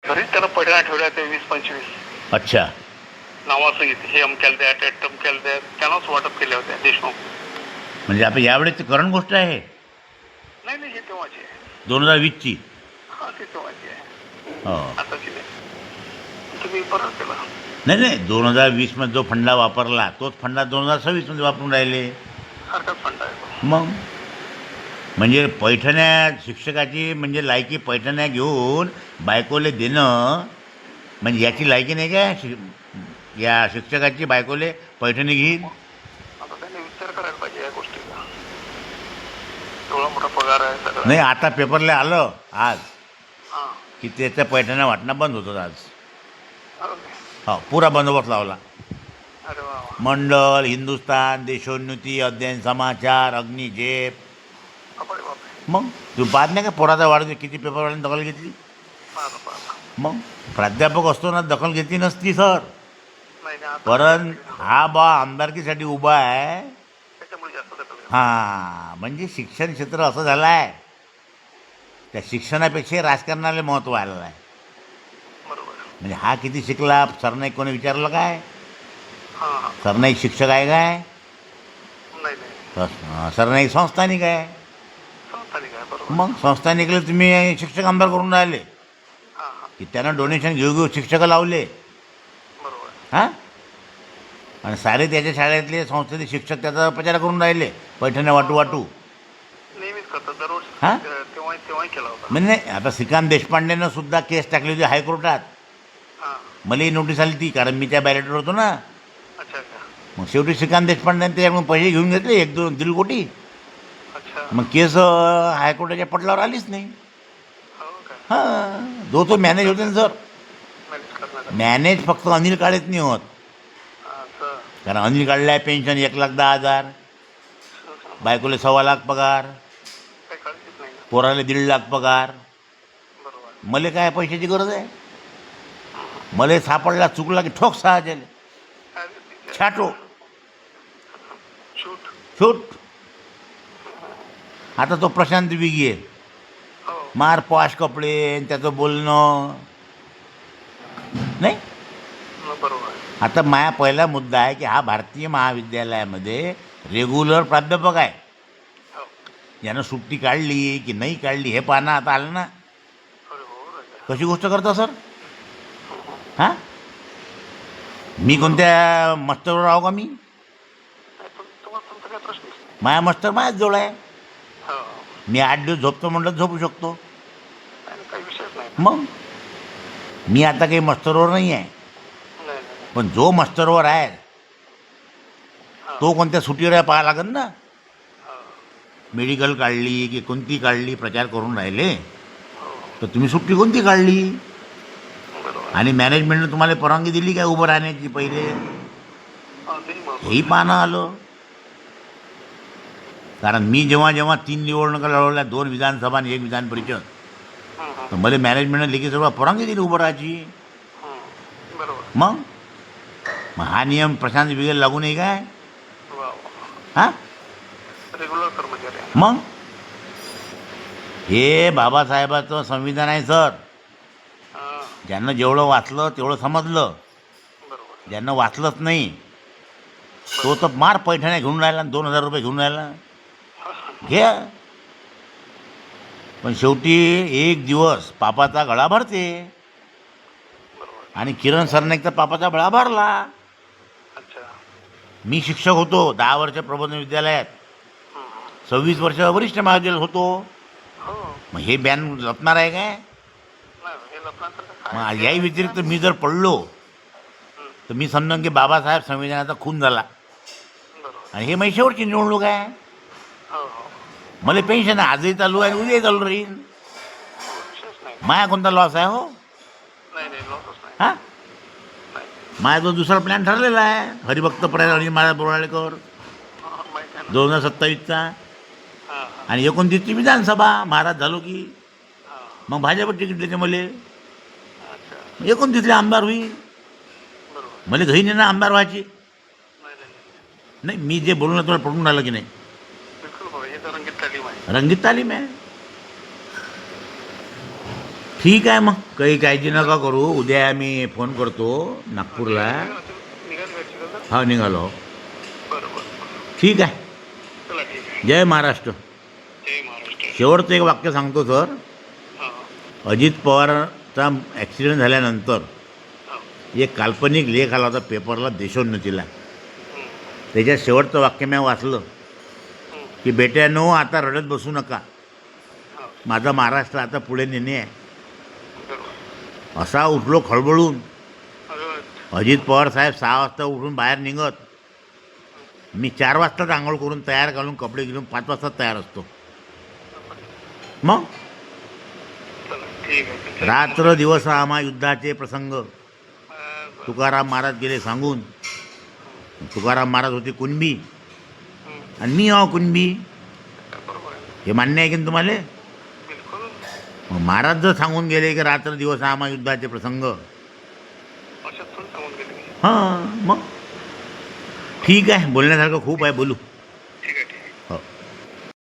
घरीच त्याला पडल्या ठेवल्या ते 20-25 अच्छा. नावाचं हे अमक्याला द्या त्या टमक्याला द्या त्यानंच वाटप केल्या होत्या देशमुख. म्हणजे आता यावेळेची करंट गोष्ट आहे. नाही नाही हे तेव्हाची आहे. 2020ची. हा ते तेव्हाची आहे. हो. आताची नाही. तुम्ही परत केला. नाही नाही 2020मध्ये जो फंडा वापरला तोच फंडा 2026मध्ये वापरून राहिले. सारखाच फंड आहे तो. मग म्हणजे पैठण्या शिक्षकाची म्हणजे लायकी पैठण्या घेऊन बायकोले देणं म्हणजे याची लायकी नाही काय या शिक्षकाची बायकोले पैठणी घेईन. आता त्यांनी विचार करायला पाहिजे या गोष्टीचा. एवढा मोठा पगार आहे सगळं. नाही आता पेपरला आलं आज हां. की त्याच्या पैठण्या वाटणं बंद होतं आज. ओके. हो पुरा बंदोबस्त लावला. अरे वा वा. मंडल, हिंदुस्तान, देशोन्नती, अध्ययन समाचार, अग्निझेप. बापरे बापरे. मग तू पाहत नाही का पोराचा वाढतो किती पेपरवाल्याने दखल घेतली. पाहता. मग प्राध्यापक असतो ना दखल घेतली नसती सर. नाही नाही आता परत हा बा आमदारकीसाठी उभा आहे. त्याच्यामुळे जास्त दखल घेतली. हां म्हणजे शिक्षण क्षेत्र असं झालं आहे त्या शिक्षणापेक्षा राजकारणाला महत्त्व आलेलं आहे. बरोबर. म्हणजे हा किती शिकला सरनाईक कोणी विचारलं काय. हां हां. सरनाईक शिक्षक आहे काय. नाही नाही सरनाईक संस्थानिक आहे. संस्थानिक आहे बरोबर. मग संस्थानिकले तुम्ही शिक्षक आमदार करून राहिले हां हां की त्यांना डोनेशन घेऊ घेऊ शिक्षक लावले. बरोबर. हां आणि सारे त्याच्या शाळेतले संस्थेचे शिक्षक त्याचा प्रचार करून राहिले पैठण्या वाटू वाटू. नेहमीच करतात दरवर्षी. हां तेव्हाही केला होता. म्हणजे नाही आता श्रीकांत देशपांडेनं सुद्धा केस टाकली होती हायकोर्टात. हां. मलाही नोटीस आली ती कारण मी त्या बॅलेटवर होतो ना. अच्छा अच्छा मग शेवटी श्रीकांत देशपांडेने त्याच्याकडून पैसे घेऊन घेतले 1-2 कोटी. अच्छा. मग केस हायकोर्टाच्या पटलावर आलीच नाही. हो काय. हां तो मॅनेज होते ना सर. मॅनेज करणार. मॅनेज फक्त अनिल काळेच नाही होत असं. कारण अनिल काढला आहे पेन्शन 1,10,000 बायकोले 1,15,00,000 पगार काही काळजीच नाही ना. पोराला 1,50,000 पगार. बरोबर. मला काय पैशाची गरज आहे. मला सापडला चुकला की ठोक साहायला अरे ठीक आहे. छाटो शूट. शूट. आता तो प्रशांत विगी आहे हो. मार पॉश कपडे आणि त्याचं बोलणं नाही. बरोबर. आता माझा पहिला मुद्दा आहे की हा भारतीय महाविद्यालयामध्ये रेग्युलर प्राध्यापक आहे. हो. यानं सुट्टी काढली की नाही काढली हे पाहणं आता आलं ना. अरे हो राजा. कशी गोष्ट करता सर. हां मी कोणत्या मस्तरवर राहू का मी. तुम्हाला तुमचा काय प्रश्न नाही. माया मस्तर माझ्याच जवळ आहे. हो. मी 8 दिवस झोपतो म्हटलं झोपू शकतो. आणि काही विषयच नाही. मग मी आता काही मस्तरवर नाही आहे. नाही नाही. पण जो मस्तरवर आहे तो कोणत्या सुट्टीवर आहे पाहावं लागेल ना. हो. मेडिकल काढली की कोणती काढली प्रचार करून राहिले हो. तर तुम्ही सुट्टी कोणती काढली बरोबर. आणि मॅनेजमेंटनं तुम्हाला परवानगी दिली काय उभं राहण्याची पहिले हा, तेही महत्त्वाचं. हेही पाहणं आलं. कारण मी जेव्हा जेव्हा 3 निवडणुका लढवल्या 2 विधानसभा आणि 1 विधान परिषद तर मला मॅनेजमेंटनं लिखित सगळं परवानगी दिली उभं राहायची. बरोबर. मग हा नियम प्रशांत विगेला लागू नाही काय. वा वा. हां रेग्युलर कर्मचारी आहे. मग हे बाबासाहेबाचं संविधान आहे सर. हां. ज्यांना जेवढं वाचलं तेवढं समजलं. बरोबर. ज्यांना वाचलंच नाही तो तर मार पैठण्या घेऊन राहिला 2,000 रुपये घेऊन राहिला घ्या. पण शेवटी एक दिवस पापाचा गळा भरते बरोबर. आणि किरण सरनाईकचा पापाचा गळा भरला. अच्छा. मी शिक्षक होतो 10 वर्ष प्रबोधन विद्यालयात 26 वर्ष वरिष्ठ महाविद्यालयात होतो. हो. मग हे बॅन लपणार आहे काय. नाही हे लपण्यासारखं मग काय. याही व्यतिरिक्त मी जर पडलो तर मी समजून की बाबासाहेब संविधानाचा खून झाला बरोबर. आणि हे माझी शेवटची निवडणूक आहे. हो हो. मला पेन्शन आजही चालू आहे उद्याही चालू राहील. विशेष नाही. माया कोणता लॉस आहे हो. नाही नाही लॉसच नाही. हां नाही. माझा जो दुसरा प्लॅन ठरलेला आहे हरिभक्त आणि महाराज बोराळेकर माहिती आहे ना. 2027चा हां हां आणि 29ची विधानसभा महाराज झालो की हां. मग भाजप तिकीट देते मला. अच्छा. 29ला आमदार होईल. बरोबर. मला घरी नाही ना आमदार व्हायची. नाही नाही नाही. नाही मी जे बोलणं तुला पडून राहिलं की नाही. बिलकुल बरोबर. हे तर रंगीत तालीम आहे. रंगीत तालीम आहे. ठीक आहे मग, काही काळजी नका करू. उद्या मी फोन करतो नागपूरला. निघाली घरची का तर? हा निघालो. बरं बरं बरं. ठीक आहे. चला ठीक आहे. जय महाराष्ट्र. जय महाराष्ट्र. शेवटचं एक वाक्य सांगतो सर. हां अजित पवारचा ॲक्सिडेंट झाल्यानंतर हां. एक काल्पनिक लेख आला होता पेपरला देशोन्नतीला. हं, त्याच्यात शेवटचं वाक्य मी वाचलं हं. की बेट्यानो आता रडत बसू नका, हां माझा महाराष्ट्र आता पुढे नेणे आहे. बरोबर. असा उठलो खळबळून. अगं अजित पवार साहेब 6 वाजता उठून बाहेर निघत. मी 4 वाजताच आंघोळ करून तयार घालून कपडे घेऊन 5 वाजता तयार असतो. मग चला ठीक आहे. रात्र दिवस आम्हा युद्धाचे प्रसंग बरं. तुकाराम महाराज गेले सांगून. तुकाराम महाराज होते कुणबी हं. आणि मी आहो कुणबी. बरोबर आहे. हे मान्य आहे की नाही तुम्हाला? बिलकुल. मग महाराज जर सांगून गेले की रात्र दिवस आम्हा युद्धाचे प्रसंग, अशात पण सांगून गेले. हां मग ठीक आहे. बोलण्यासारखं खूप आहे, बोलू.